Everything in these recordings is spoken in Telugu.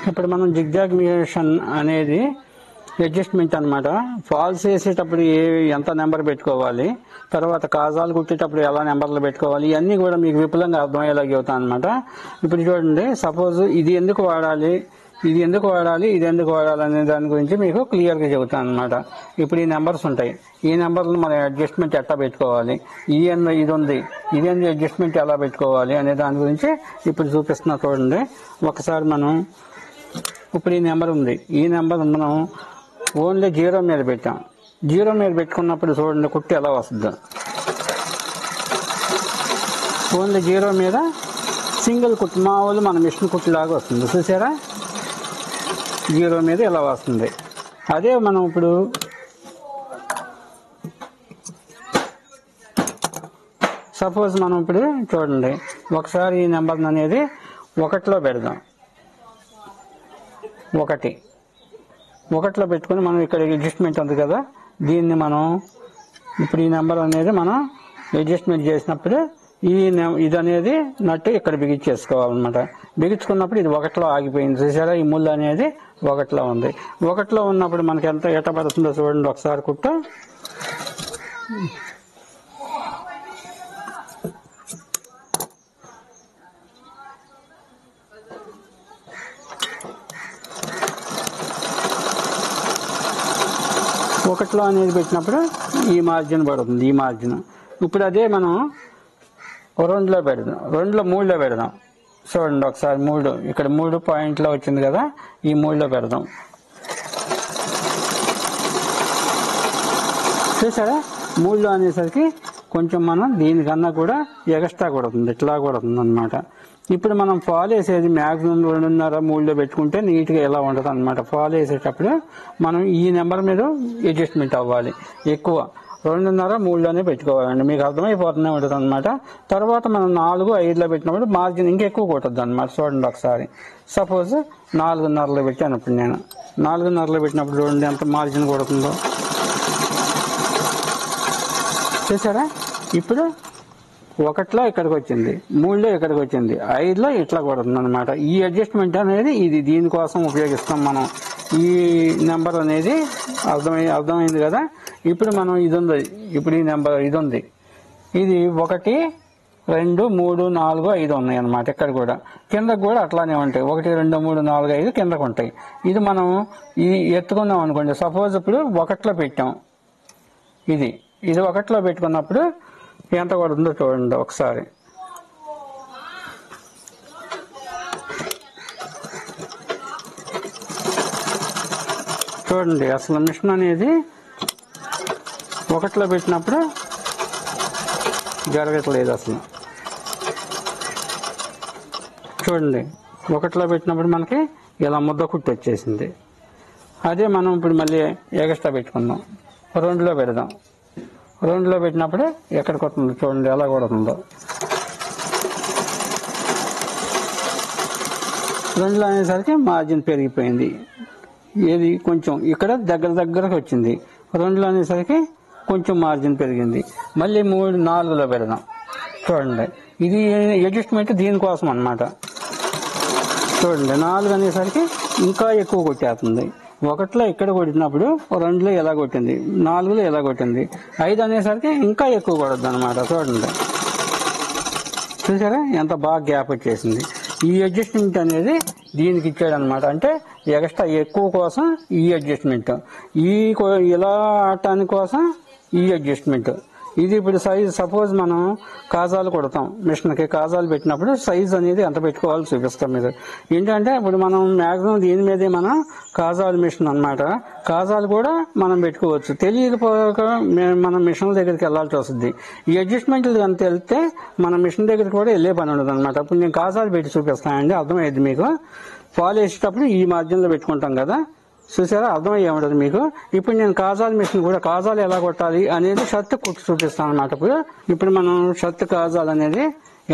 ఇప్పుడు మనం జిగ్జాగ్ మిషన్ అనేది అడ్జస్ట్మెంట్ అనమాట. ఫాల్స్ వేసేటప్పుడు ఎంత నెంబర్ పెట్టుకోవాలి, తర్వాత కాజాలు కుట్టేటప్పుడు ఎలా నెంబర్లు పెట్టుకోవాలి, ఇవన్నీ కూడా మీకు విపులంగా అర్థమయ్యేలాగా చెబుతాను అనమాట. ఇప్పుడు చూడండి, సపోజ్ ఇది ఎందుకు వాడాలి, ఇది ఎందుకు వాడాలి, ఇది ఎందుకు వాడాలి అనే దాని గురించి మీకు క్లియర్గా చెబుతాను అనమాట. ఇప్పుడు ఈ నెంబర్స్ ఉంటాయి, ఈ నెంబర్లు మనం అడ్జస్ట్మెంట్ ఎట్లా పెట్టుకోవాలి, ఇది ఉంది, ఇది అడ్జస్ట్మెంట్ ఎలా పెట్టుకోవాలి అనే దాని గురించి ఇప్పుడు చూపిస్తున్నా చూడండి. ఒకసారి మనం ఇప్పుడు ఈ నెంబర్ ఉంది, ఈ నెంబర్ మనం ఓన్లీ 0 మీద పెట్టాం. 0 మీద పెట్టుకున్నప్పుడు చూడండి కుట్టు ఎలా వస్తుందో. ఓన్లీ 0 మీద సింగిల్ కుట్టు, మామూలు మన మిషన్ కుట్టులాగా వస్తుంది. చూసారా, 0 మీద ఇలా వస్తుంది. అదే మనం ఇప్పుడు సపోజ్ మనం ఇప్పుడు చూడండి, ఒకసారి ఈ నెంబర్ అనేది 1లో పెడదాం. 1లో పెట్టుకుని మనం ఇక్కడ అడ్జస్ట్మెంట్ ఉంది కదా, దీన్ని మనం ఇప్పుడు ఈ నెంబర్ అనేది మనం అడ్జస్ట్మెంట్ చేసినప్పుడు ఇది అనేది నట్టు ఇక్కడ బిగించేసుకోవాలన్నమాట. బిగించుకున్నప్పుడు ఇది 1లో ఆగిపోయింది. చూసారా, ఈ ముళ్ళు అనేది 1లో ఉంది. 1లో ఉన్నప్పుడు మనకి ఎట్ట పడుతుందో చూడండి ఒకసారి కుట్టు. ఒకటిలో అనేది పెట్టినప్పుడు ఈ మార్జిన్ పడుతుంది, ఈ మార్జిన్. ఇప్పుడు అదే మనం 2లో పెడదాం, 2లో 3లో పెడదాం. చూడండి ఒకసారి 3, ఇక్కడ 3 పాయింట్లో వచ్చింది కదా, ఈ 3లో పెడదాం. చూసారా, 3లో అనేసరికి కొంచెం మనం దీనికన్నా కూడా ఎక్స్ట్రా కొడుతుంది, ఇట్లా కొడుతుంది అనమాట. ఇప్పుడు మనం ఫాల్ వేసేది మ్యాక్సిమం 2.5, 3లో పెట్టుకుంటే నీట్గా ఎలా ఉంటుంది అనమాట. ఫాల్ వేసేటప్పుడు మనం ఈ నెంబర్ మీద అడ్జస్ట్మెంట్ అవ్వాలి. ఎక్కువ 2.5, 3లోనే పెట్టుకోవాలండి, మీకు అర్థమైపోతూనే ఉంటుంది అనమాట. తర్వాత మనం 4, 5లో పెట్టినప్పుడు మార్జిన్ ఇంకెక్కువ కొట్టద్దు అనమాట. చూడండి ఒకసారి, సపోజ్ 4.5లో పెట్టాను. ఇప్పుడు నేను 4.5లో పెట్టినప్పుడు చూడండి ఎంత మార్జిన్ కొడుతుందో. చూసారా, ఇప్పుడు 1లో ఇక్కడికి వచ్చింది, 3లో ఇక్కడికి వచ్చింది, 5లో ఇట్లా కొడుతుంది అనమాట. ఈ అడ్జస్ట్మెంట్ అనేది దీనికోసం ఉపయోగిస్తాం మనం. ఈ నెంబర్ అనేది అర్థమైంది కదా. ఇప్పుడు మనం ఇది ఉంది, ఇప్పుడు ఈ నెంబర్ ఇది ఉంది, ఇది 1, 2, 3, 4, 5 ఉన్నాయి అనమాట. ఇక్కడ కూడా కిందకు కూడా అట్లానే ఉంటాయి, 1, 2, 3, 4, 5 కిందకు ఉంటాయి. ఇది మనం ఎత్తుకున్నాం అనుకోండి, సపోజ్ ఇప్పుడు 1లో పెట్టాం, ఇది 1లో పెట్టుకున్నప్పుడు ఎంత పడుతుందో చూడండి ఒకసారి. చూడండి, అసలు మిషన్ అనేది 1లో పెట్టినప్పుడు జరగట్లేదు అసలు. చూడండి, 1లో పెట్టినప్పుడు మనకి ఇలా ముద్ద కుట్టి వచ్చేసింది. అదే మనం ఇప్పుడు మళ్ళీ ఎక్స్ట్రా పెట్టుకుందాం, 2లో పెడదాం. 2లో పెట్టినప్పుడు ఎక్కడికి వస్తుందో చూడండి ఎలా కొడుతుందో. 2లో అనేసరికి మార్జిన్ పెరిగిపోయింది, ఏది కొంచెం ఇక్కడ దగ్గరకు వచ్చింది. 2లో అనేసరికి కొంచెం మార్జిన్ పెరిగింది. మళ్ళీ 3, 4లో పెడదాం. చూడండి, ఇది అడ్జస్ట్మెంట్ దీనికోసం అనమాట. చూడండి, 4 అనేసరికి ఇంకా ఎక్కువ కొట్టేస్తుంది. 1లో ఇక్కడ కొట్టినప్పుడు 2లో ఎలా కొట్టింది, 4లో ఎలా కొట్టింది, 5 అనేసరికి ఇంకా ఎక్కువ కొడద్దు అనమాట. చూడండి, చూసారా ఎంత బాగా గ్యాప్ వచ్చేసింది. ఈ అడ్జస్ట్మెంట్ అనేది దీనికి ఇచ్చాడు అనమాట. అంటే ఎక్స్ట్రా ఎక్కువ కోసం ఈ అడ్జస్ట్మెంట్, ఇలా ఆడటానికి కోసం ఈ అడ్జస్ట్మెంట్. ఇది ఇప్పుడు సైజ్, సపోజ్ మనం కాజాలు కొడతాం, మిషన్కి కాజాలు పెట్టినప్పుడు సైజ్ అనేది ఎంత పెట్టుకోవాలో చూపిస్తాం. మీరు ఏంటంటే ఇప్పుడు మనం మ్యాక్సిమం దీని మీదే మనం కాజాలు మిషన్ అనమాట, కాజాలు కూడా మనం పెట్టుకోవచ్చు. తెలియకపోక మనం మిషన్ల దగ్గరికి వెళ్ళాల్సి వస్తుంది. ఈ అడ్జస్ట్మెంట్లు కనుక వెళ్తే మన మిషన్ దగ్గరికి కూడా వెళ్ళే పని ఉండదు అనమాట. ఇప్పుడు నేను కాజాలు పెట్టి చూపిస్తానండి, అర్థమయ్యేది మీకు. ఫాల్ వేసేటప్పుడు ఈ మార్జిన్లో పెట్టుకుంటాం కదా, చూసారా, అర్థమయ్యే ఉంటుంది మీకు. ఇప్పుడు నేను కాజాల మిషన్ కూడా కాజాలు ఎలా కొట్టాలి అనేది షర్ట్ కుట్టి చూపిస్తాను అనమాట. ఇప్పుడు మనం షర్ట్ కాజాలు అనేది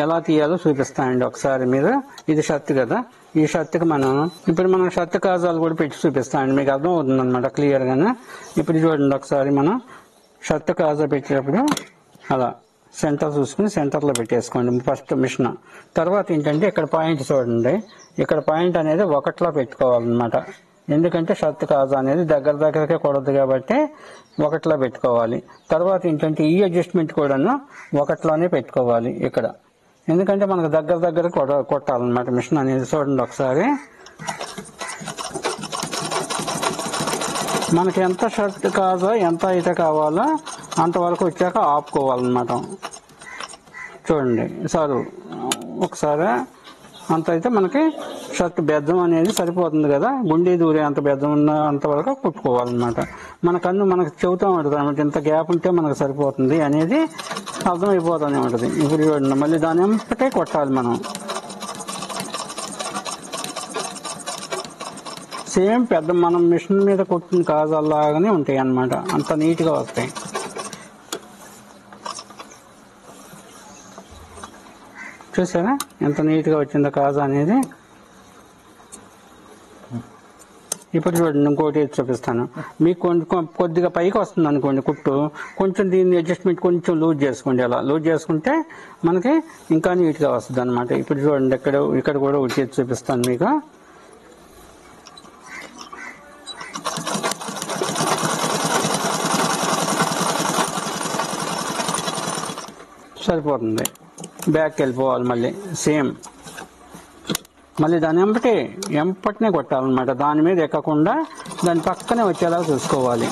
ఎలా తీయాలో చూపిస్తానండి ఒకసారి. మీరు ఇది షర్ట్ కదా, ఈ షర్ట్కి మనం షర్ట్ కాజాలు కూడా పెట్టి చూపిస్తానండి, మీకు అర్థం అవుతుంది అనమాట క్లియర్గానే. ఇప్పుడు చూడండి ఒకసారి, మనం షర్ట్ కాజా పెట్టేటప్పుడు అలా సెంటర్ చూసుకుని సెంటర్లో పెట్టేసుకోండి ఫస్ట్ మిషన్. తర్వాత ఏంటంటే ఇక్కడ పాయింట్ చూడండి, ఇక్కడ పాయింట్ అనేది ఒకటిలో పెట్టుకోవాలన్నమాట. ఎందుకంటే షర్ట్ కాజా అనేది దగ్గరకే కొడదు కాబట్టి ఒకటిలో పెట్టుకోవాలి. తర్వాత ఏంటంటే ఈ అడ్జస్ట్మెంట్ కూడాను ఒకటిలోనే పెట్టుకోవాలి ఇక్కడ, ఎందుకంటే మనకు దగ్గర కొట్టాలన్నమాట మిషన్ అనేది. చూడండి ఒకసారి, మనకి ఎంత షర్ట్ కాజా ఎంత అయితే కావాలో అంతవరకు వచ్చాక ఆపుకోవాలన్నమాట. చూడండి సార్ ఒకసారి అంత అయితే మనకి షర్ట్ బెద్దం అనేది సరిపోతుంది కదా, గుండీ దూరే అంత బెద్దం ఉన్న అంతవరకు కుట్టుకోవాలన్నమాట. మనకు చెబుతూ ఉంటుంది అనమాట, ఇంత గ్యాప్ ఉంటే మనకు సరిపోతుంది అనేది అర్థమైపోతూనే ఉంటుంది. ఇప్పుడు చూడండి మళ్ళీ దాని ఎంపటే కొట్టాలి మనం. సేమ్ మనం మిషన్ మీద కుట్టిన కాజాల్లాగానే ఉంటాయి అన్నమాట, అంత నీట్గా వస్తాయి. చూసారా ఎంత నీట్గా వచ్చిందో కాజా అనేది. ఇప్పుడు చూడండి ఇంకోటి చూపిస్తాను మీకు. కొద్దిగా పైకి వస్తుంది అనుకోండి కుట్టు, కొంచెం దీన్ని అడ్జస్ట్మెంట్ కొంచెం లూజ్ చేసుకోండి. అలా లూజ్ చేసుకుంటే మనకి ఇంకా నీట్గా వస్తుంది అనమాట. ఇప్పుడు చూడండి ఇక్కడ కూడా ఉట్టి చూపిస్తాను మీకు. సరిపోతుంది, బ్యాక్కి వెళ్ళిపోవాలి మళ్ళీ సేమ్. మళ్ళీ దాని ఎంపటినే కొట్టాలన్నమాట, దాని మీద ఎక్కకుండా దాని పక్కనే వచ్చేలా చూసుకోవాలి.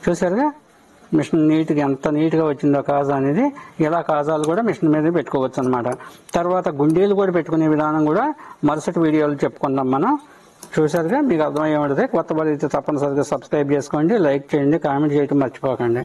చూసారుగా మిషన్ నీట్గా ఎంత నీట్గా వచ్చిందో కాజా అనేది. ఇలా కాజాలు కూడా మిషన్ మీద పెట్టుకోవచ్చు అనమాట. తర్వాత గుండీలు కూడా పెట్టుకునే విధానం కూడా మరుసటి వీడియోలు చెప్పుకుందాం మనం. చూసారుగా మీకు అర్థమయ్యే ఉంటుంది. కొత్త వారు అయితే తప్పనిసరిగా సబ్స్క్రైబ్ చేసుకోండి, లైక్ చేయండి, కామెంట్ చేయడం మర్చిపోకండి.